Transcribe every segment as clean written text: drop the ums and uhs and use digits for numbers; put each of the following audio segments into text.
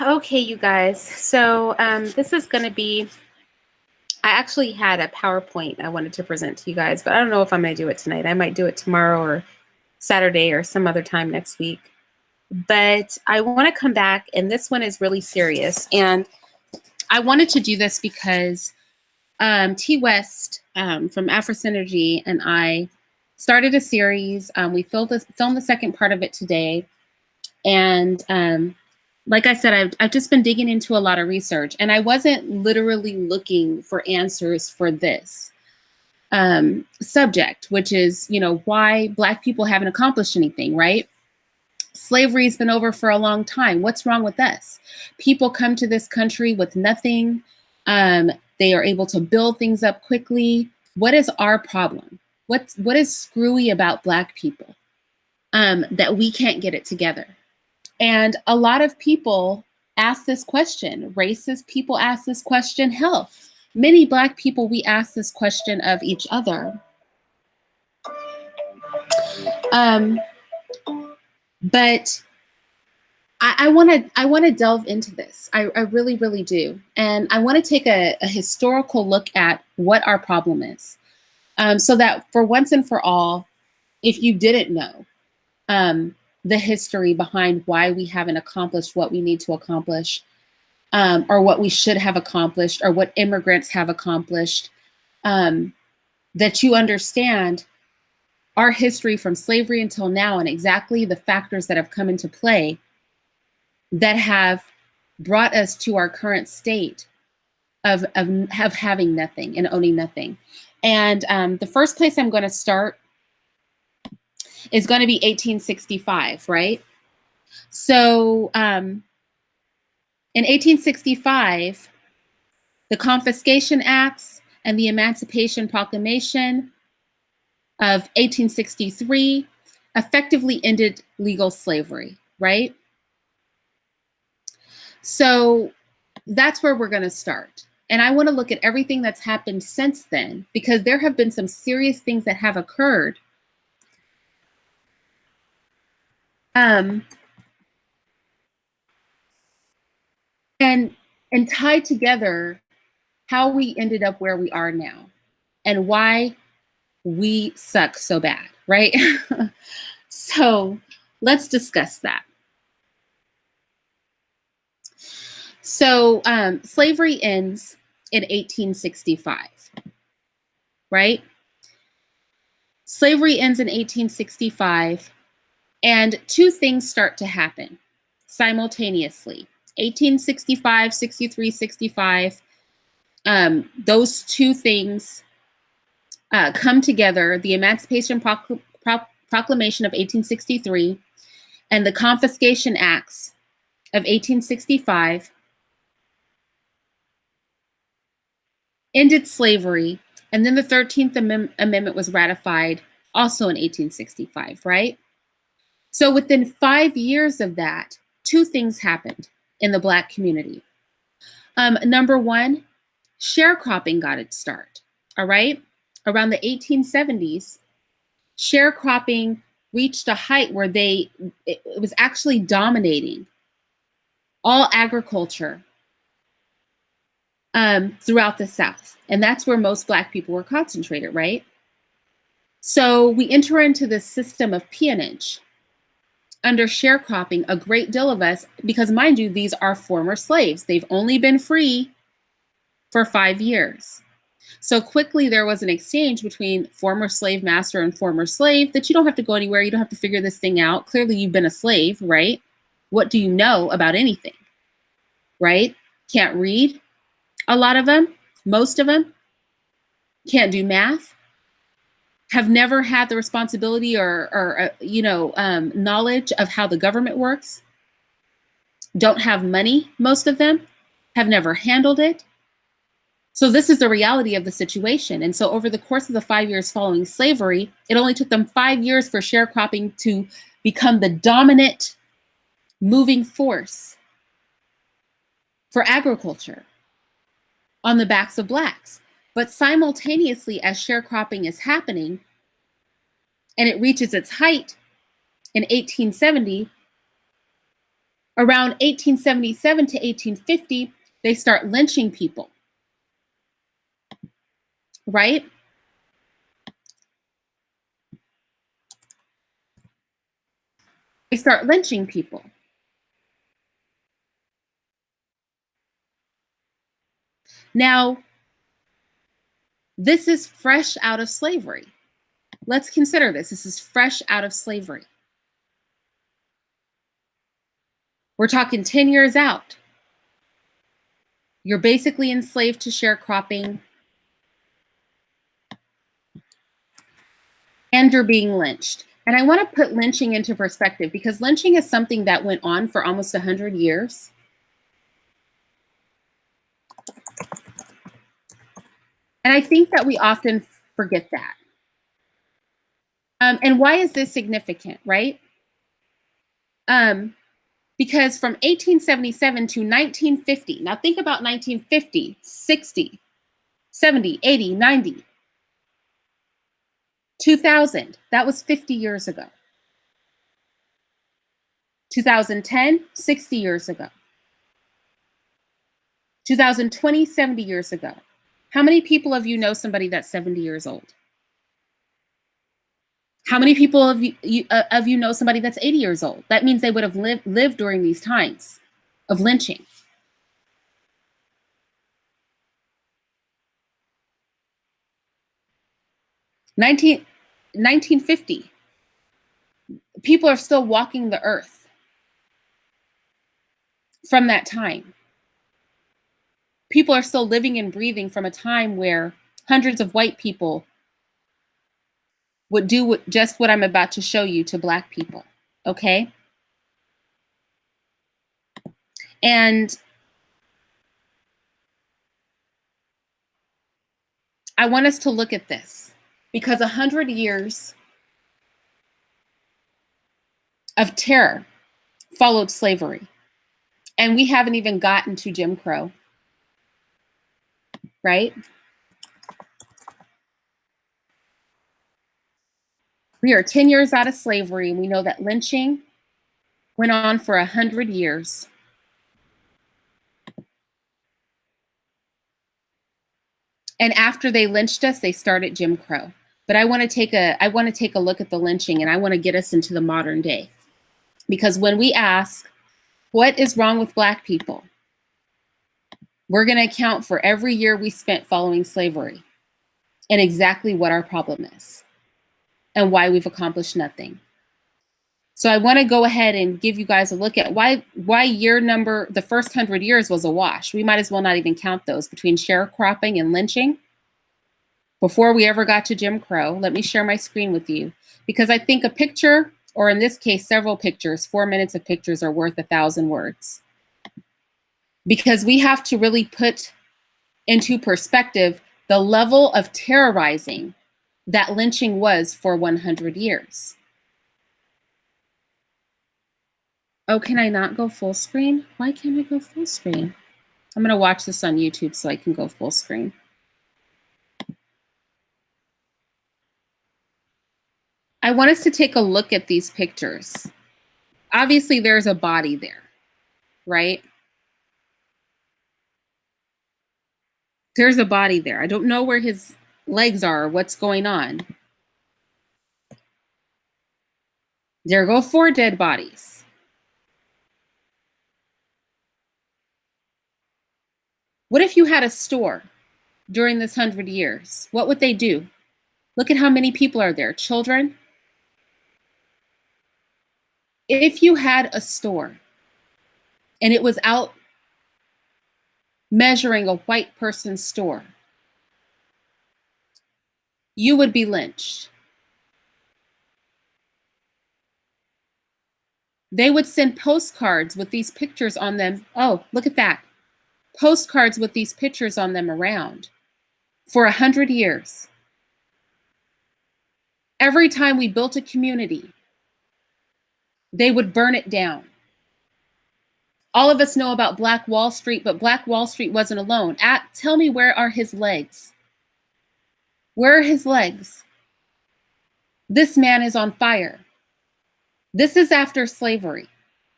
Okay, you guys. So this is going to be, I actually had a PowerPoint I wanted to present to you guys, but I don't know if I'm going to do it tonight. I might do it tomorrow or Saturday or some other time next week. But I want to come back, and this one is really serious. And I wanted to do this because T West from AfroSynergy and I started a series. We filmed the second part of it today. And like I said, I've just been digging into a lot of research, and I wasn't literally looking for answers for this subject, which is, why Black people haven't accomplished anything, right? Slavery's been over for a long time. What's wrong with us? People come to this country with nothing. They are able to build things up quickly. What is our problem? What is screwy about Black people that we can't get it together? And a lot of people ask this question. Racist people ask this question. Hell, many Black people, we ask this question of each other. But I want to delve into this. I really, really do. And I want to take a historical look at what our problem is. So that for once and for all, if you didn't know, the history behind why we haven't accomplished what we need to accomplish, or what we should have accomplished, or what immigrants have accomplished, that you understand our history from slavery until now and exactly the factors that have come into play that have brought us to our current state of having nothing and owning nothing. And the first place I'm going to start is going to be 1865, right? So in 1865, the Confiscation Acts and the Emancipation Proclamation of 1863 effectively ended legal slavery, right? So that's where we're going to start. And I want to look at everything that's happened since then, because there have been some serious things that have occurred and tied together how we ended up where we are now and why we suck so bad, right? So let's discuss that. So slavery ends in 1865, right? Slavery ends in 1865, and two things start to happen simultaneously. 1865, 63, 65, those two things come together, the Emancipation Proclamation of 1863 and the Confiscation Acts of 1865 ended slavery, and then the 13th Amendment was ratified also in 1865, right? So within 5 years of that, two things happened in the Black community. Number one, sharecropping got its start, all right? Around the 1870s, sharecropping reached a height where it was actually dominating all agriculture throughout the South. And that's where most Black people were concentrated, right? So we enter into this system of peonage. Under sharecropping, a great deal of us, because mind you, these are former slaves. They've only been free for 5 years. So quickly there was an exchange between former slave master and former slave that you don't have to go anywhere. You don't have to figure this thing out. Clearly you've been a slave, right? What do you know about anything, right? Can't read, a lot of them, most of them. Can't do math. Have never had the responsibility or knowledge of how the government works. Don't have money, most of them. Have never handled it. So this is the reality of the situation. And so over the course of the 5 years following slavery, it only took them 5 years for sharecropping to become the dominant moving force for agriculture on the backs of Blacks. But simultaneously, as sharecropping is happening and it reaches its height in 1870, Around 1877 to 1850, they start lynching people, right? They start lynching people. Now, this is fresh out of slavery. Let's consider this. This is fresh out of slavery. We're talking 10 years out. You're basically enslaved to sharecropping, and you're being lynched. And I want to put lynching into perspective because lynching is something that went on for almost 100 years. And I think that we often forget that. And why is this significant, right? Because from 1877 to 1950, now think about 1950, 60, 70, 80, 90, 2000, that was 50 years ago. 2010, 60 years ago. 2020, 70 years ago. How many people of you know somebody that's 70 years old? How many people of you know somebody that's 80 years old? That means they would have lived during these times of lynching. 1950, people are still walking the earth from that time. People are still living and breathing from a time where hundreds of white people would do just what I'm about to show you to Black people, okay? And I want us to look at this because 100 years of terror followed slavery. And we haven't even gotten to Jim Crow, right? We are 10 years out of slavery, and we know that lynching went on for 100 years. And after they lynched us, they started Jim Crow. But I want to take a look at the lynching, and I want to get us into the modern day. Because when we ask, what is wrong with Black people? We're going to account for every year we spent following slavery and exactly what our problem is and why we've accomplished nothing. So I want to go ahead and give you guys a look at why the first 100 years was a wash. We might as well not even count those between sharecropping and lynching before we ever got to Jim Crow. Let me share my screen with you because I think a picture, or in this case, several pictures, 4 minutes of pictures are worth 1,000 words. Because we have to really put into perspective the level of terrorizing that lynching was for 100 years. Oh, can I not go full screen? Why can't I go full screen? I'm going to watch this on YouTube so I can go full screen. I want us to take a look at these pictures. Obviously, there's a body there, right? There's a body there. I don't know where his legs are or what's going on. There go 4 dead bodies. What if you had a store during this 100 years? What would they do? Look at how many people are there. Children. If you had a store and it was out measuring a white person's store, you would be lynched. They would send postcards with these pictures on them. Oh, look at that. Postcards with these pictures on them around for 100 years. Every time we built a community, they would burn it down. All of us know about Black Wall Street, but Black Wall Street wasn't alone. Tell me, where are his legs? Where are his legs? This man is on fire. This is after slavery.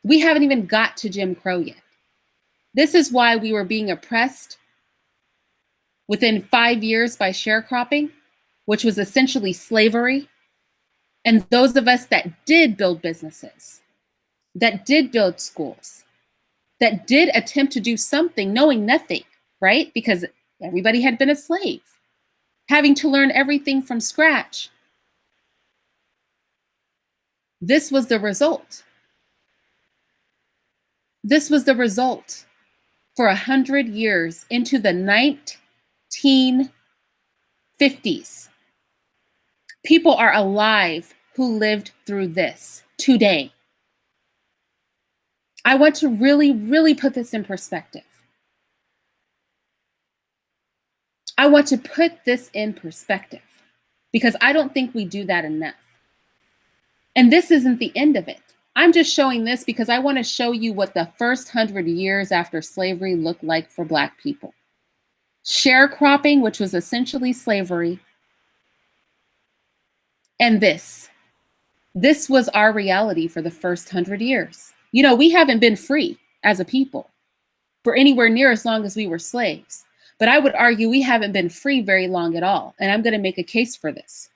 We haven't even got to Jim Crow yet. This is why we were being oppressed within 5 years by sharecropping, which was essentially slavery. And those of us that did build businesses, that did build schools, that did attempt to do something knowing nothing, right? Because everybody had been a slave, having to learn everything from scratch. This was the result. This was the result for 100 years into the 1950s. People are alive who lived through this today. I want to really, really put this in perspective. I want to put this in perspective because I don't think we do that enough. And this isn't the end of it. I'm just showing this because I want to show you what the first 100 years after slavery looked like for Black people. Sharecropping, which was essentially slavery, and this. This was our reality for the first 100 years. You know, we haven't been free as a people for anywhere near as long as we were slaves. But I would argue we haven't been free very long at all. And I'm going to make a case for this.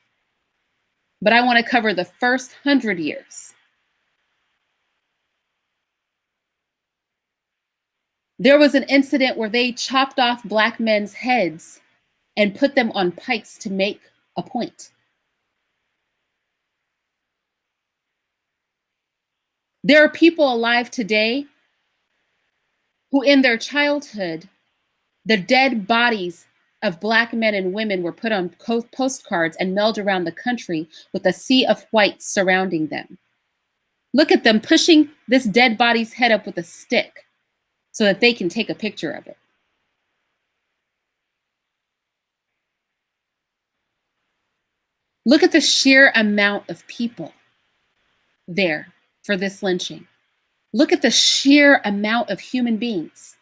But I want to cover the first 100 years. There was an incident where they chopped off Black men's heads and put them on pikes to make a point. There are people alive today who in their childhood, the dead bodies of Black men and women were put on postcards and mailed around the country with a sea of white surrounding them. Look at them pushing this dead body's head up with a stick so that they can take a picture of it. Look at the sheer amount of people there for this lynching. Look at the sheer amount of human beings.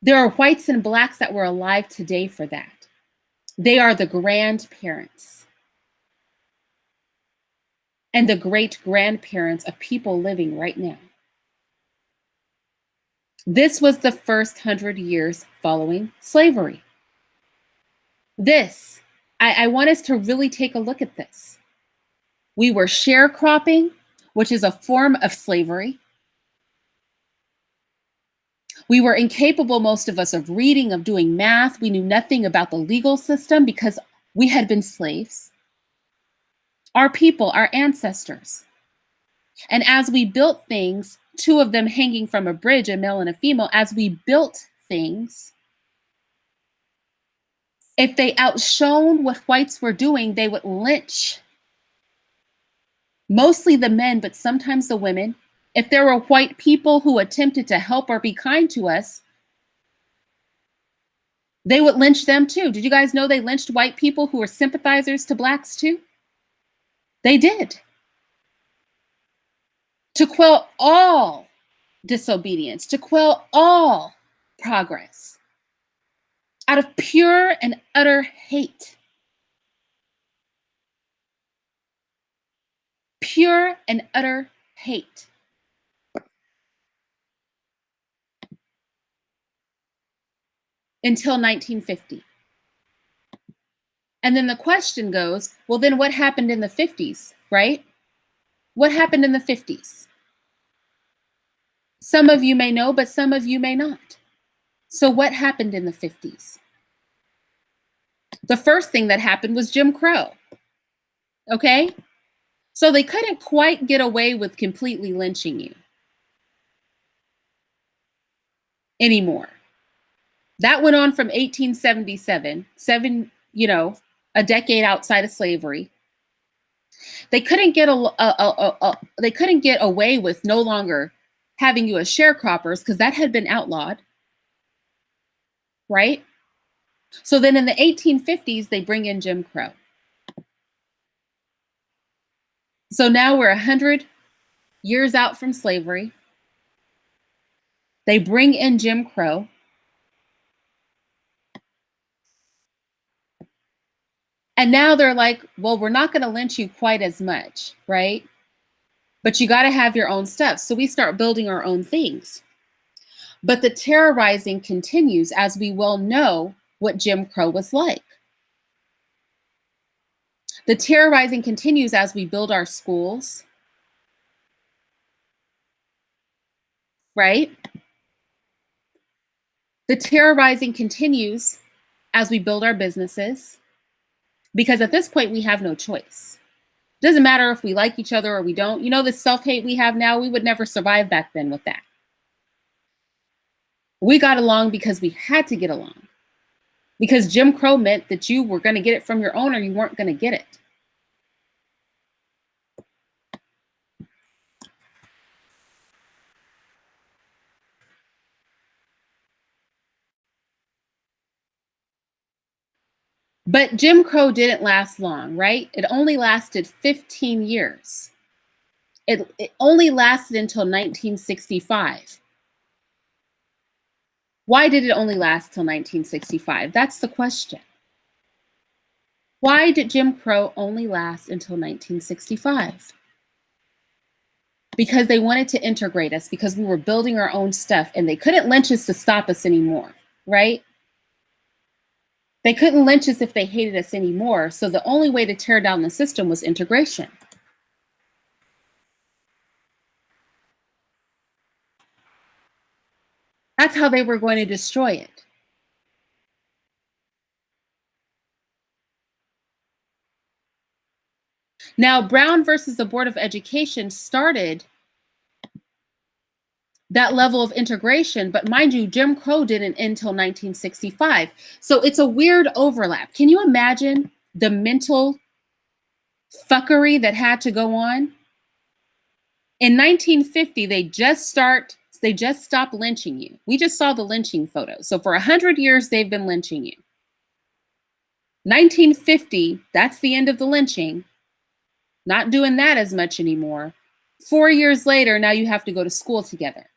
There are whites and Blacks that were alive today for that. They are the grandparents and the great-grandparents of people living right now. This was the first 100 years following slavery. I want us to really take a look at this. We were sharecropping, which is a form of slavery. We were incapable, most of us, of reading, of doing math. We knew nothing about the legal system because we had been slaves. Our people, our ancestors. And as we built things, two of them hanging from a bridge, a male and a female, as we built things, if they outshone what whites were doing, they would lynch mostly the men, but sometimes the women. If there were white people who attempted to help or be kind to us, they would lynch them too. Did you guys know they lynched white people who were sympathizers to Blacks too? They did. To quell all disobedience, to quell all progress out of pure and utter hate. Pure and utter hate. Until 1950. And then the question goes, well, then what happened in the 50s, right? What happened in the 50s? Some of you may know, but some of you may not. So what happened in the 50s? The first thing that happened was Jim Crow. Okay? So they couldn't quite get away with completely lynching you anymore. That went on from 1877, a decade outside of slavery. They couldn't get they couldn't get away with no longer having you as sharecroppers because that had been outlawed, right? So then in the 1850s, they bring in Jim Crow. So now we're 100 years out from slavery. They bring in Jim Crow. And now they're like, well, we're not going to lynch you quite as much, right? but you got to have your own stuff. So we start building our own things. But the terrorizing continues, as we well know what Jim Crow was like. The terrorizing continues as we build our schools, right? The terrorizing continues as we build our businesses, because at this point we have no choice. It doesn't matter if we like each other or we don't. You know, the self-hate we have now, we would never survive back then with that. We got along because we had to get along. Because Jim Crow meant that you were going to get it from your owner, you weren't going to get it. But Jim Crow didn't last long, right? It only lasted 15 years. It only lasted until 1965. Why did it only last till 1965? That's the question. Why did Jim Crow only last until 1965? Because they wanted to integrate us, because we were building our own stuff and they couldn't lynch us to stop us anymore, right? They couldn't lynch us if they hated us anymore. So the only way to tear down the system was integration. That's how they were going to destroy it. Now, Brown versus the Board of Education started that level of integration, but mind you, Jim Crow didn't end until 1965. So it's a weird overlap. Can you imagine the mental fuckery that had to go on? In 1950, they just stopped lynching you. We just saw the lynching photo. So for 100 years, they've been lynching you. 1950, that's the end of the lynching. Not doing that as much anymore. 4 years later, now you have to go to school together.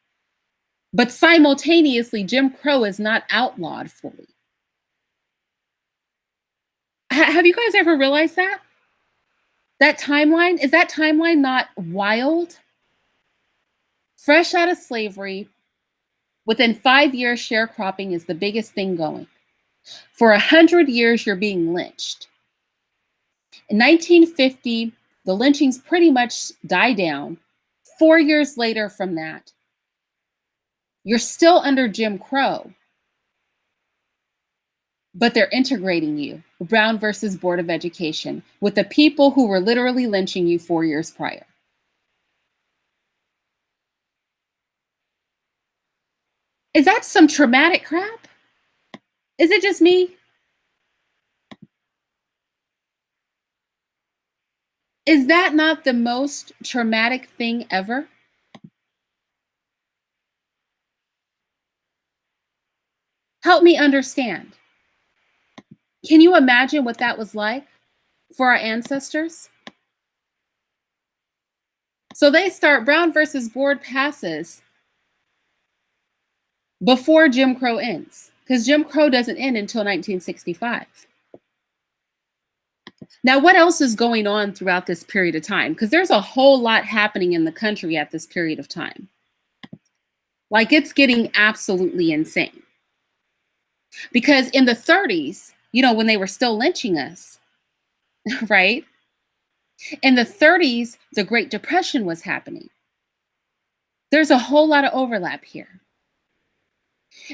But simultaneously, Jim Crow is not outlawed fully. Have you guys ever realized that? That timeline, is that timeline not wild? Fresh out of slavery, within 5 years, sharecropping is the biggest thing going. For 100 years, you're being lynched. In 1950, the lynchings pretty much die down. 4 years later from that, you're still under Jim Crow, but they're integrating you, Brown versus Board of Education, with the people who were literally lynching you 4 years prior. Is that some traumatic crap? Is it just me? Is that not the most traumatic thing ever? Help me understand. Can you imagine what that was like for our ancestors? So they start, Brown versus Board passes before Jim Crow ends, because Jim Crow doesn't end until 1965. Now, what else is going on throughout this period of time? Because there's a whole lot happening in the country at this period of time. Like, it's getting absolutely insane. Because in the 30s, you know, when they were still lynching us, right? In the 30s, the Great Depression was happening. There's a whole lot of overlap here.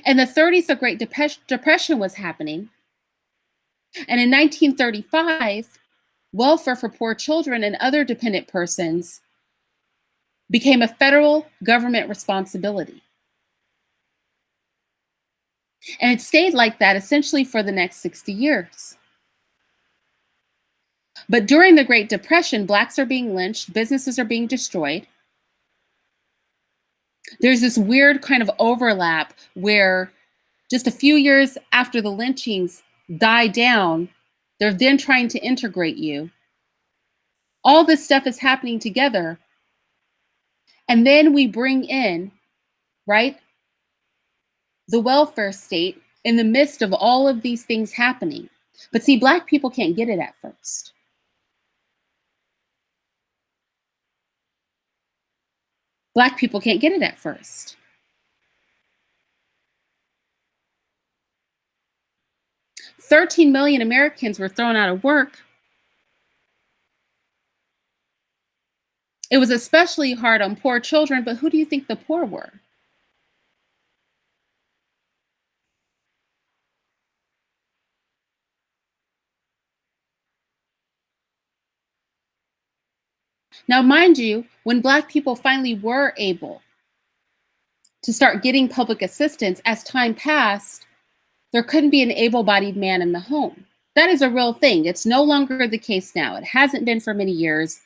In the 30s, the Great Depression was happening. And in 1935, welfare for poor children and other dependent persons became a federal government responsibility. And it stayed like that essentially for the next 60 years. But during the Great Depression, Blacks are being lynched, businesses are being destroyed. There's this weird kind of overlap where just a few years after the lynchings die down, they're then trying to integrate you. All this stuff is happening together. And then we bring in, right, the welfare state in the midst of all of these things happening. But see, Black people can't get it at first. Black people can't get it at first. 13 million Americans were thrown out of work. It was especially hard on poor children, but who do you think the poor were? Now, mind you, when Black people finally were able to start getting public assistance, as time passed, there couldn't be an able bodied man in the home. That is a real thing. It's no longer the case now. It hasn't been for many years.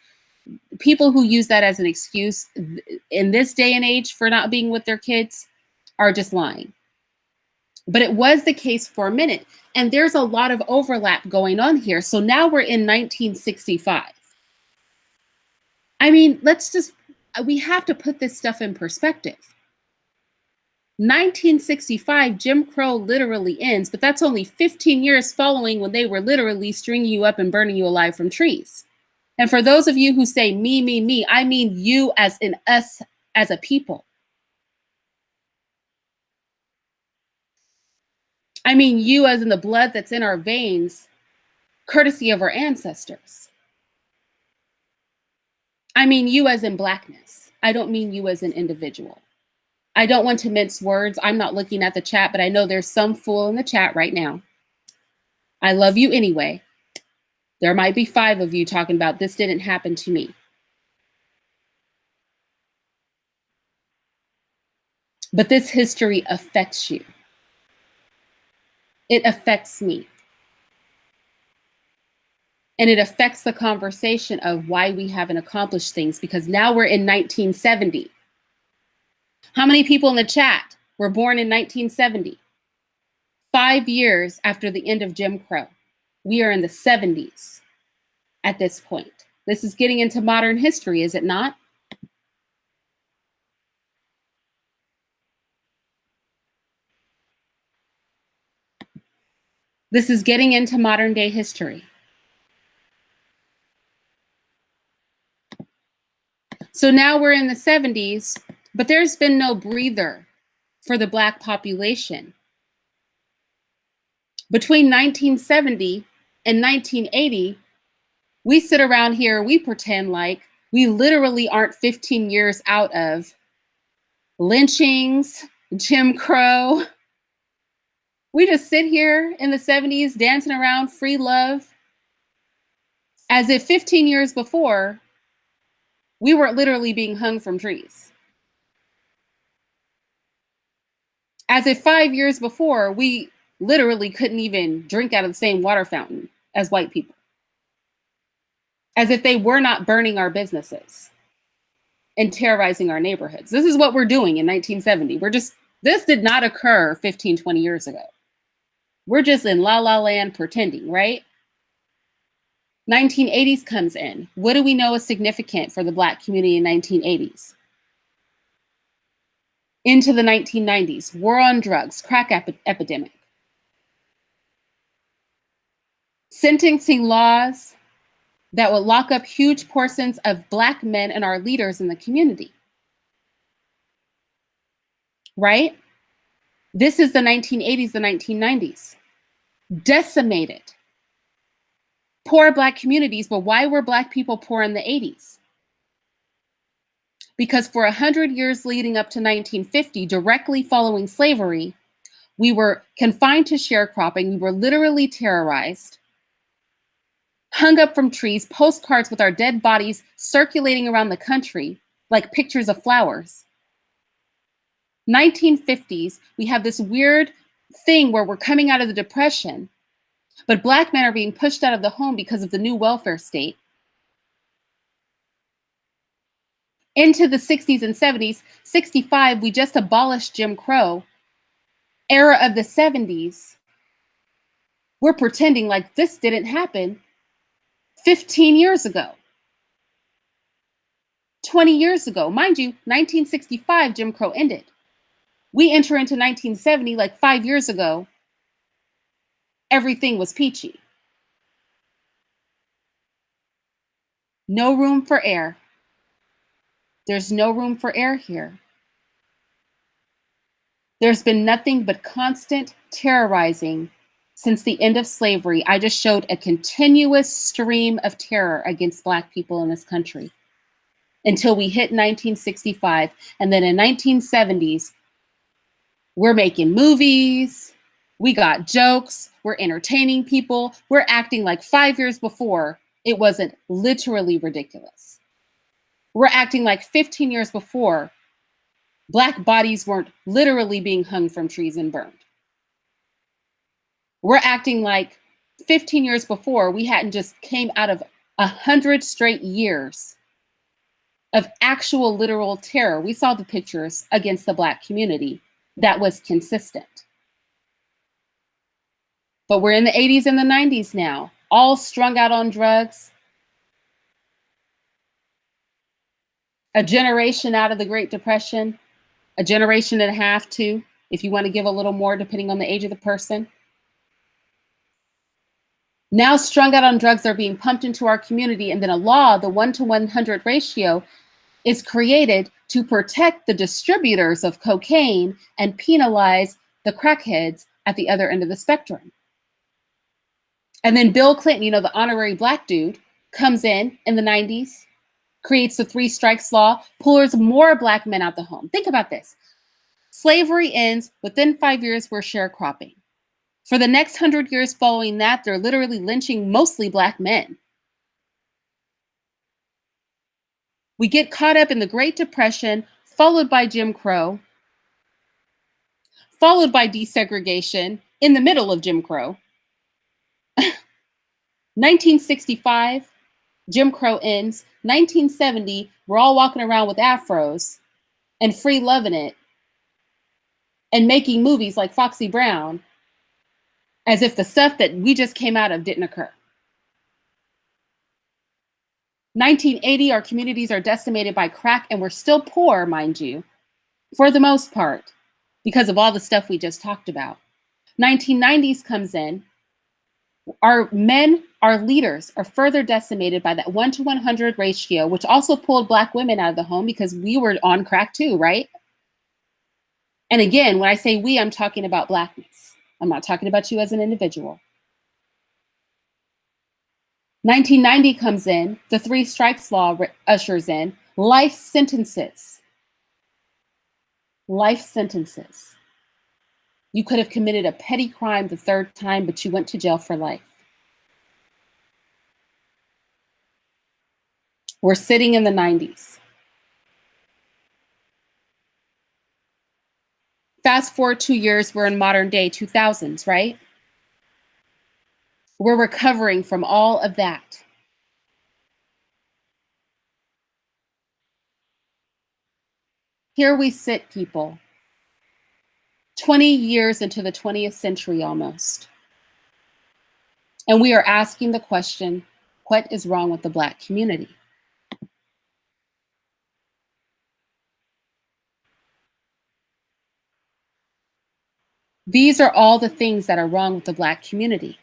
People who use that as an excuse in this day and age for not being with their kids are just lying. But it was the case for a minute. And there's a lot of overlap going on here. So now we're in 1965. I mean, we have to put this stuff in perspective. 1965, Jim Crow literally ends, but that's only 15 years following when they were literally stringing you up and burning you alive from trees. And for those of you who say me, I mean you as in us as a people. I mean you as in the blood that's in our veins, courtesy of our ancestors. I mean you as in Blackness. I don't mean you as an individual. I don't want to mince words. I'm not looking at the chat, but I know there's some fool in the chat right now. I love you anyway. There might be 5 of you talking about this didn't happen to me. But this history affects you. It affects me. And it affects the conversation of why we haven't accomplished things, because now we're in 1970. How many people in the chat were born in 1970? 5 years after the end of Jim Crow. We are in the 70s at this point. This is getting into modern history, is it not? This is getting into modern day history. So now we're in the 70s, but there's been no breather for the Black population. Between 1970 and 1980, we sit around here, we pretend like we literally aren't 15 years out of lynchings, Jim Crow. We just sit here in the 70s dancing around free love as if 15 years before we weren't literally being hung from trees. As if 5 years before we literally couldn't even drink out of the same water fountain as white people. As if they were not burning our businesses and terrorizing our neighborhoods. This is what we're doing in 1970. This did not occur 15, 20 years ago. We're just in la la land pretending, right? 1980s comes in. What do we know is significant for the Black community in 1980s? Into the 1990s, war on drugs, crack epidemic. Sentencing laws that would lock up huge portions of Black men and our leaders in the community. Right? This is the 1980s, the 1990s. Decimated. Poor Black communities, but why were Black people poor in the 80s? Because for 100 years leading up to 1950, directly following slavery, we were confined to sharecropping. We were literally terrorized, hung up from trees, postcards with our dead bodies circulating around the country like pictures of flowers. 1950s, we have this weird thing where we're coming out of the Depression, but Black men are being pushed out of the home because of the new welfare state. Into the 60s and 70s, 65, we just abolished Jim Crow. Era of the 70s, we're pretending like this didn't happen 15 years ago, 20 years ago. Mind you, 1965, Jim Crow ended. We enter into 1970, like 5 years ago, everything was peachy. No room for error. There's no room for error here. There's been nothing but constant terrorizing since the end of slavery. I just showed a continuous stream of terror against Black people in this country until we hit 1965. And then in 1970s, we're making movies, we got jokes, we're entertaining people, we're acting like 5 years before it wasn't literally ridiculous. We're acting like 15 years before Black bodies weren't literally being hung from trees and burned. We're acting like 15 years before we hadn't just came out of 100 straight years of actual literal terror. We saw the pictures against the Black community that was consistent. But we're in the 80s and the 90s now, all strung out on drugs, a generation out of the Great Depression, a generation and a half too, if you want to give a little more depending on the age of the person. Now strung out on drugs are being pumped into our community, and then a law, the 1-to-100 ratio, is created to protect the distributors of cocaine and penalize the crackheads at the other end of the spectrum. And then Bill Clinton, you know, the honorary Black dude, comes in the 90s, creates the 3 strikes law, pulls more Black men out the home. Think about this. Slavery ends within 5 years, we're sharecropping. For the next 100 years following that, they're literally lynching mostly Black men. We get caught up in the Great Depression, followed by Jim Crow, followed by desegregation in the middle of Jim Crow. 1965, Jim Crow ends. 1970, we're all walking around with afros and free loving it and making movies like Foxy Brown as if the stuff that we just came out of didn't occur. 1980, our communities are decimated by crack, and we're still poor, mind you, for the most part, because of all the stuff we just talked about. 1990s comes in. Our men, our leaders, are further decimated by that 1-to-100 ratio, which also pulled Black women out of the home because we were on crack too, right? And again, when I say we, I'm talking about Blackness. I'm not talking about you as an individual. 1990 comes in, the 3 strikes law ushers in life sentences. Life sentences. You could have committed a petty crime the 3rd time, but you went to jail for life. We're sitting in the 90s. Fast forward 2 years, we're in modern day 2000s, right? We're recovering from all of that. Here we sit, people, 20 years into the 20th century almost. And we are asking the question, what is wrong with the Black community? These are all the things that are wrong with the Black community.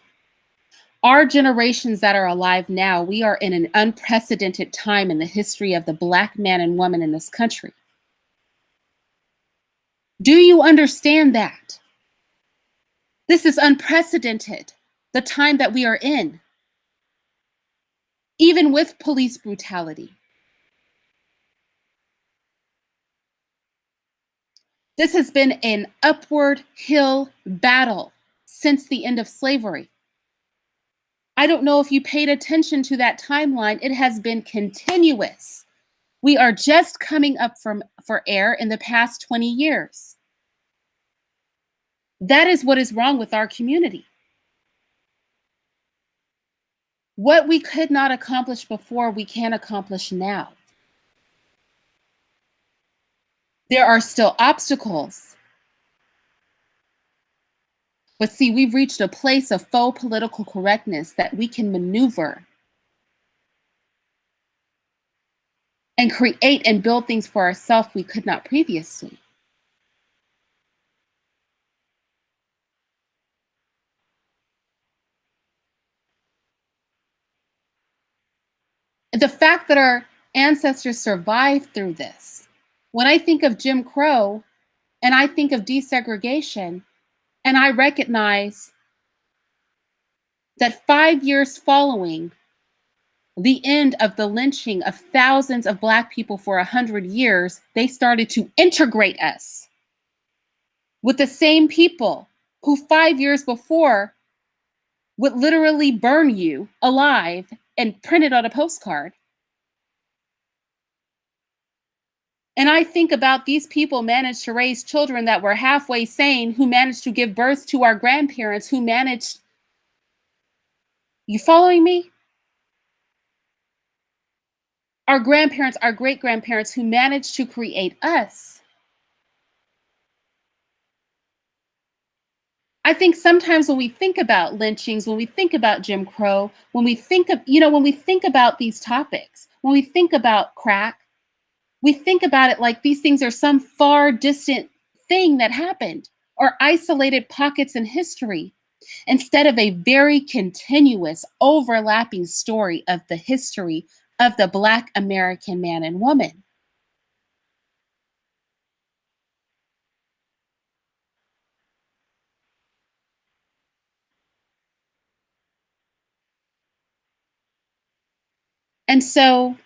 Our generations that are alive now, we are in an unprecedented time in the history of the Black man and woman in this country. Do you understand that? This is unprecedented, the time that we are in, even with police brutality. This has been an upward hill battle since the end of slavery. I don't know if you paid attention to that timeline. It has been continuous. We are just coming up for air in the past 20 years. That is what is wrong with our community. What we could not accomplish before, we can accomplish now. There are still obstacles. But see, we've reached a place of faux political correctness that we can maneuver and create and build things for ourselves we could not previously. The fact that our ancestors survived through this. When I think of Jim Crow and I think of desegregation, and I recognize that 5 years following the end of the lynching of thousands of Black people for 100 years, they started to integrate us with the same people who 5 years before would literally burn you alive and print it on a postcard. And I think about these people managed to raise children that were halfway sane, who managed to give birth to our grandparents, who managed, you following me? Our grandparents, our great grandparents who managed to create us. I think sometimes when we think about lynchings, when we think about Jim Crow, when we think of, when we think about these topics, when we think about crack, we think about it like these things are some far distant thing that happened or isolated pockets in history, instead of a very continuous, overlapping story of the history of the Black American man and woman. And so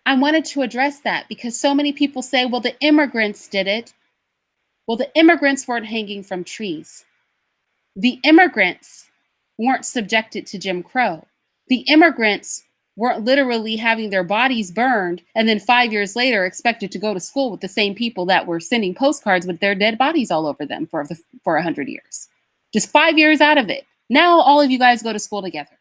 I wanted to address that because so many people say, well, the immigrants did it. Well, the immigrants weren't hanging from trees. The immigrants weren't subjected to Jim Crow. The immigrants weren't literally having their bodies burned and then 5 years later expected to go to school with the same people that were sending postcards with their dead bodies all over them for 100 years. Just 5 years out of it. Now all of you guys go to school together.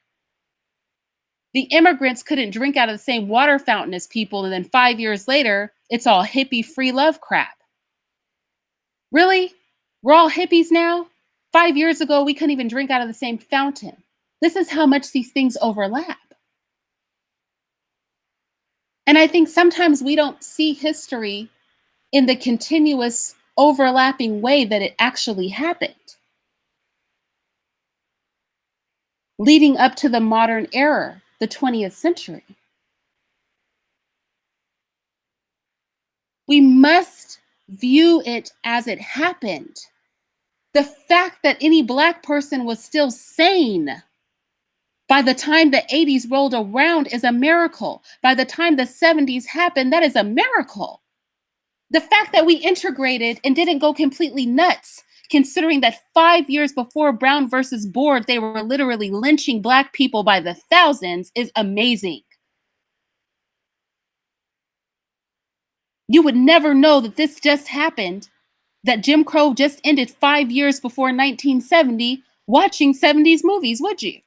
The immigrants couldn't drink out of the same water fountain as people, and then 5 years later, it's all hippie free love crap. Really? We're all hippies now? 5 years ago, we couldn't even drink out of the same fountain. This is how much these things overlap. And I think sometimes we don't see history in the continuous overlapping way that it actually happened, leading up to the modern era, the 20th century. We must view it as it happened. The fact that any Black person was still sane by the time the 80s rolled around is a miracle. By the time the 70s happened, that is a miracle. The fact that we integrated and didn't go completely nuts, considering that 5 years before Brown versus Board, they were literally lynching Black people by the thousands, is amazing. You would never know that this just happened, that Jim Crow just ended 5 years before 1970, watching 70s movies, would you?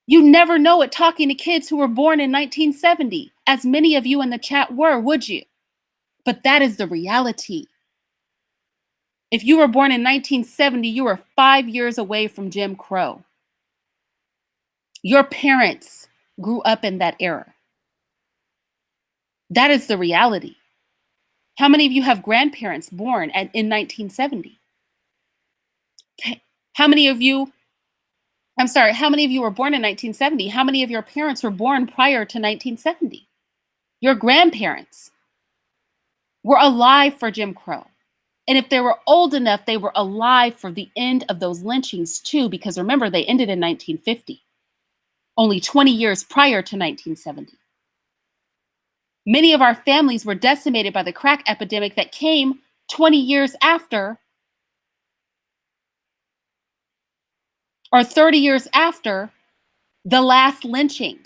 You never know it talking to kids who were born in 1970, as many of you in the chat were, would you? But that is the reality. If you were born in 1970, you were 5 years away from Jim Crow. Your parents grew up in that era. That is the reality. How many of you have grandparents born in 1970? How many of you, how many of you were born in 1970? How many of your parents were born prior to 1970? Your grandparents were alive for Jim Crow. And if they were old enough, they were alive for the end of those lynchings too, because remember, they ended in 1950, only 20 years prior to 1970. Many of our families were decimated by the crack epidemic that came 20 years after, or 30 years after, the last lynching.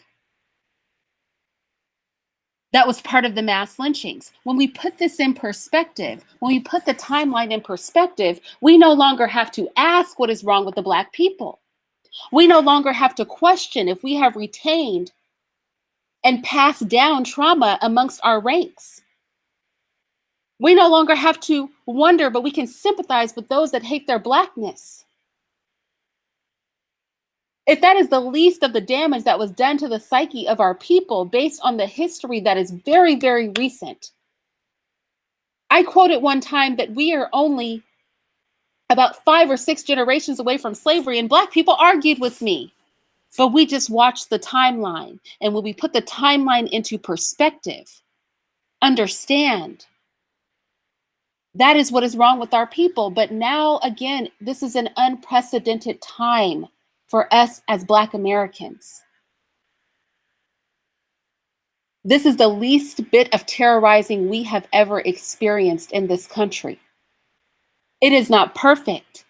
That was part of the mass lynchings. When we put this in perspective, when we put the timeline in perspective, we no longer have to ask what is wrong with the Black people. We no longer have to question if we have retained and passed down trauma amongst our ranks. We no longer have to wonder, but we can sympathize with those that hate their Blackness. If that is the least of the damage that was done to the psyche of our people based on the history that is very, very recent. I quoted one time that we are only about 5 or 6 generations away from slavery, and Black people argued with me. But we just watch the timeline. And when we put the timeline into perspective, understand that is what is wrong with our people. But now, again, this is an unprecedented time for us as Black Americans. This is the least bit of terrorizing we have ever experienced in this country. It is not perfect,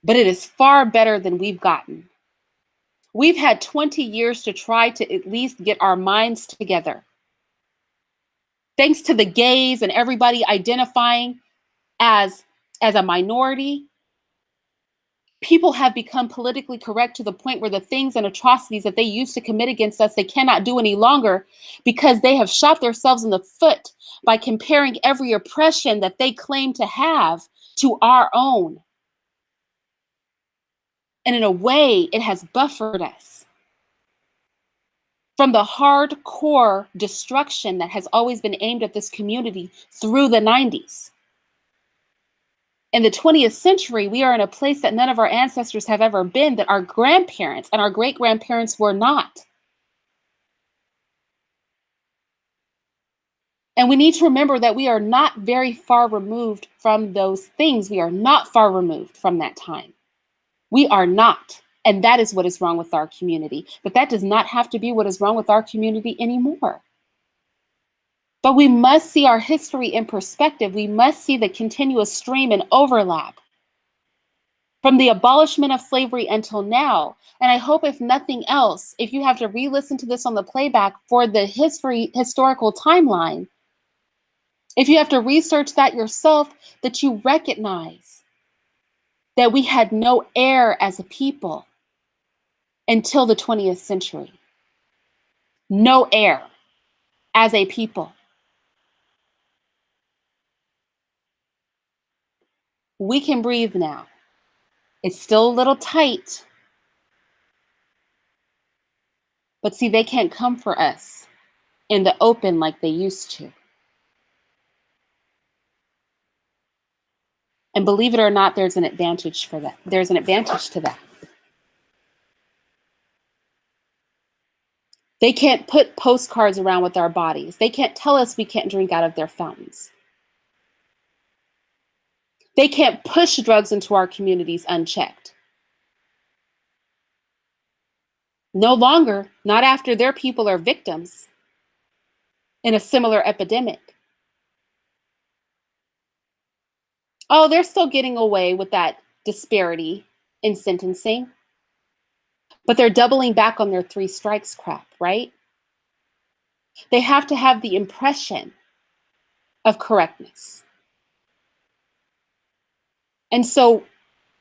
but it is far better than we've gotten. We've had 20 years to try to at least get our minds together. Thanks to the gays and everybody identifying as a minority, people have become politically correct to the point where the things and atrocities that they used to commit against us, they cannot do any longer because they have shot themselves in the foot by comparing every oppression that they claim to have to our own. And in a way, it has buffered us from the hardcore destruction that has always been aimed at this community through the 90s. In the 20th century, we are in a place that none of our ancestors have ever been, that our grandparents and our great-grandparents were not. And we need to remember that we are not very far removed from those things. We are not far removed from that time. We are not. And that is what is wrong with our community. But that does not have to be what is wrong with our community anymore. But we must see our history in perspective. We must see the continuous stream and overlap from the abolishment of slavery until now. And I hope, if nothing else, if you have to re-listen to this on the playback for the historical timeline, if you have to research that yourself, that you recognize that we had no heir as a people until the 20th century. No heir as a people. We can breathe now. It's still a little tight. But see, they can't come for us in the open like they used to. And believe it or not, there's an advantage for that. There's an advantage to that. They can't put postcards around with our bodies. They can't tell us we can't drink out of their fountains. They can't push drugs into our communities unchecked. No longer, not after their people are victims in a similar epidemic. Oh, they're still getting away with that disparity in sentencing, but they're doubling back on their 3 strikes crap, right? They have to have the impression of correctness. And so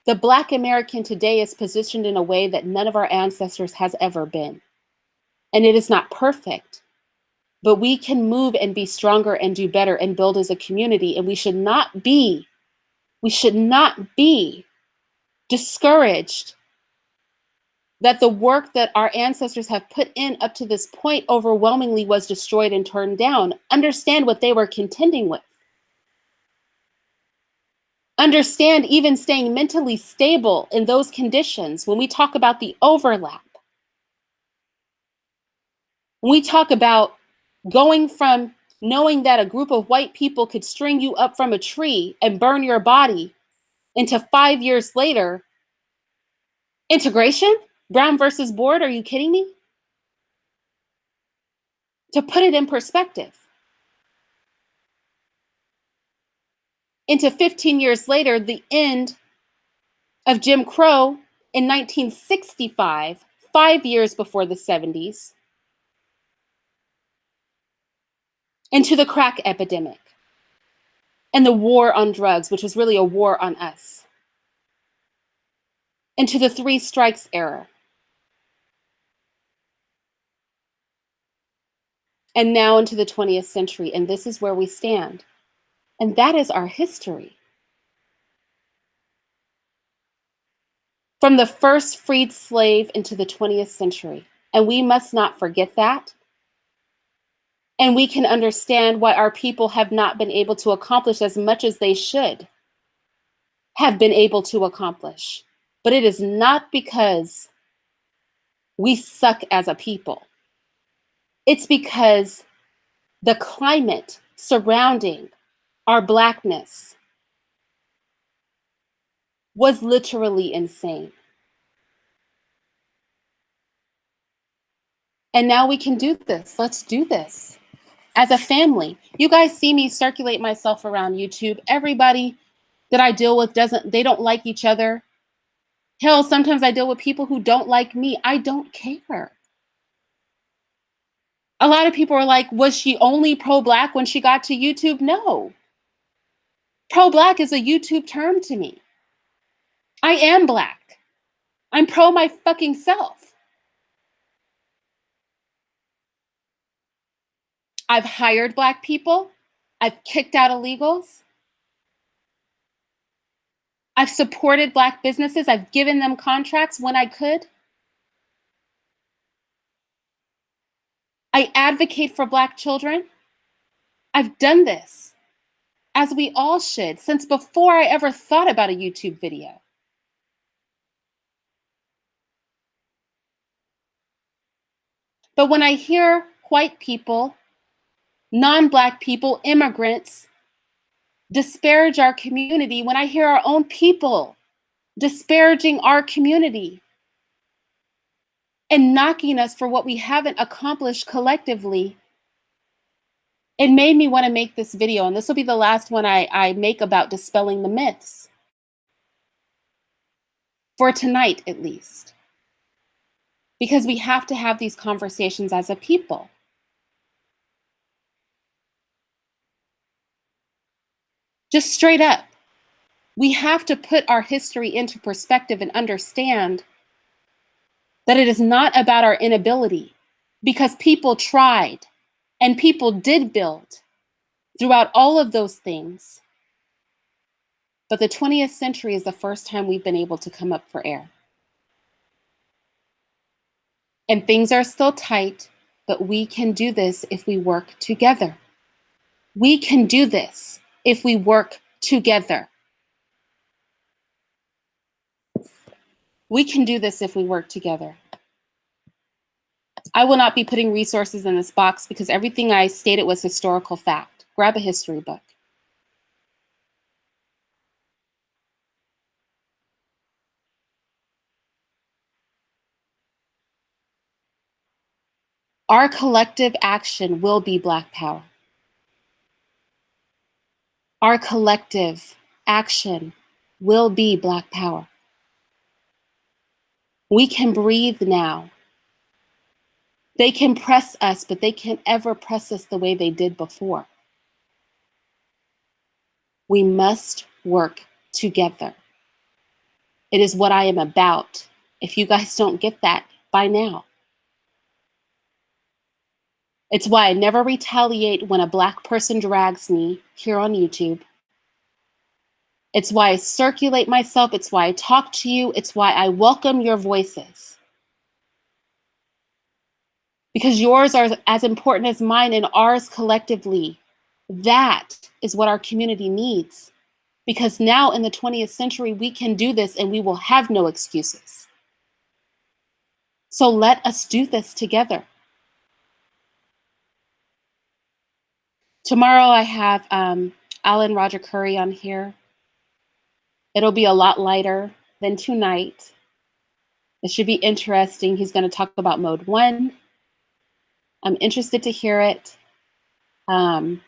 the Black American today is positioned in a way that none of our ancestors has ever been. And it is not perfect, but we can move and be stronger and do better and build as a community. And we should not be discouraged that the work that our ancestors have put in up to this point overwhelmingly was destroyed and turned down. Understand what they were contending with. Understand even staying mentally stable in those conditions. When we talk about the overlap, when we talk about going from knowing that a group of white people could string you up from a tree and burn your body into 5 years later, integration? Brown versus Board, are you kidding me? To put it in perspective, into 15 years later, the end of Jim Crow in 1965, 5 years before the 70s, into the crack epidemic and the war on drugs, which was really a war on us, into the 3 strikes era, and now into the 20th century. And this is where we stand. And that is our history. From the first freed slave into the 20th century. And we must not forget that. And we can understand why our people have not been able to accomplish as much as they should have been able to accomplish. But it is not because we suck as a people. It's because the climate surrounding our Blackness was literally insane. And now we can do this. Let's do this as a family. You guys see me circulate myself around YouTube. Everybody that I deal with they don't like each other. Hell, sometimes I deal with people who don't like me. I don't care. A lot of people are like, was she only pro-Black when she got to YouTube? No. Pro-Black is a YouTube term to me. I am Black. I'm pro my fucking self. I've hired Black people. I've kicked out illegals. I've supported Black businesses. I've given them contracts when I could. I advocate for Black children. I've done this, as we all should, since before I ever thought about a YouTube video. But when I hear white people, non-Black people, immigrants, disparage our community, when I hear our own people disparaging our community and knocking us for what we haven't accomplished collectively, it made me want to make this video. And this will be the last one I make about dispelling the myths. For tonight, at least. Because we have to have these conversations as a people. Just straight up. We have to put our history into perspective and understand that it is not about our inability, because people tried and people did build throughout all of those things. But the 20th century is the first time we've been able to come up for air. And things are still tight, but we can do this if we work together. We can do this if we work together. We can do this if we work together. I will not be putting resources in this box because everything I stated was historical fact. Grab a history book. Our collective action will be Black power. Our collective action will be Black power. We can breathe now. They can press us, but they can't ever press us the way they did before. We must work together. It is what I am about. If you guys don't get that by now. It's why I never retaliate when a Black person drags me here on YouTube. It's why I circulate myself. It's why I talk to you. It's why I welcome your voices. Because yours are as important as mine and ours collectively. That is what our community needs. Because now in the 20th century, we can do this and we will have no excuses. So let us do this together. Tomorrow I have Alan Roger Curry on here. It'll be a lot lighter than tonight. It should be interesting. He's going to talk about mode 1. I'm interested to hear it. And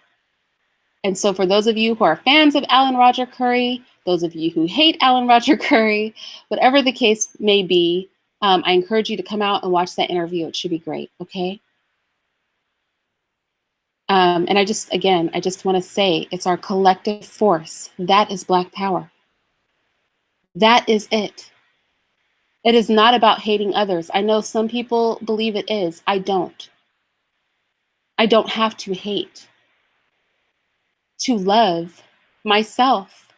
so for those of you who are fans of Alan Roger Curry, those of you who hate Alan Roger Curry, whatever the case may be, I encourage you to come out and watch that interview. It should be great, okay? And I just want to say, it's our collective force. That is Black power. That is it. It is not about hating others. I know some people believe it is. I don't. I don't have to hate to love myself.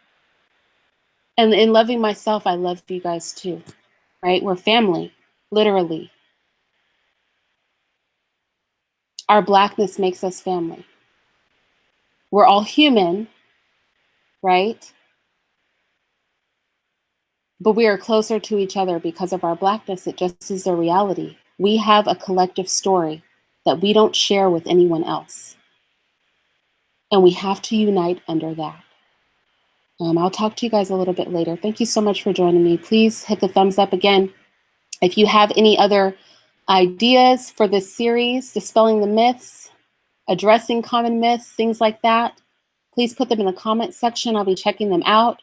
And in loving myself, I love you guys too, right? We're family, literally. Our Blackness makes us family. We're all human, right? but we are closer to each other because of our Blackness. It just is a reality. We have a collective story that we don't share with anyone else. And we have to unite under that. I'll talk to you guys a little bit later. Thank you so much for joining me. Please hit the thumbs up again. If you have any other ideas for this series, dispelling the myths, addressing common myths, things like that, please put them in the comments section. I'll be checking them out.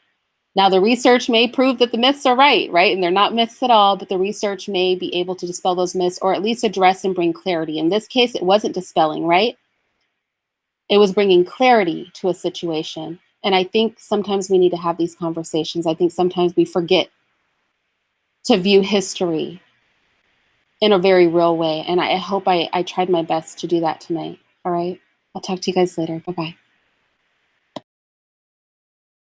Now, the research may prove that the myths are right? And they're not myths at all, but the research may be able to dispel those myths or at least address and bring clarity. In this case, it wasn't dispelling, right? It was bringing clarity to a situation. And I think sometimes we need to have these conversations. I think sometimes we forget to view history in a very real way. And I hope I tried my best to do that tonight. All right. I'll talk to you guys later. Bye-bye.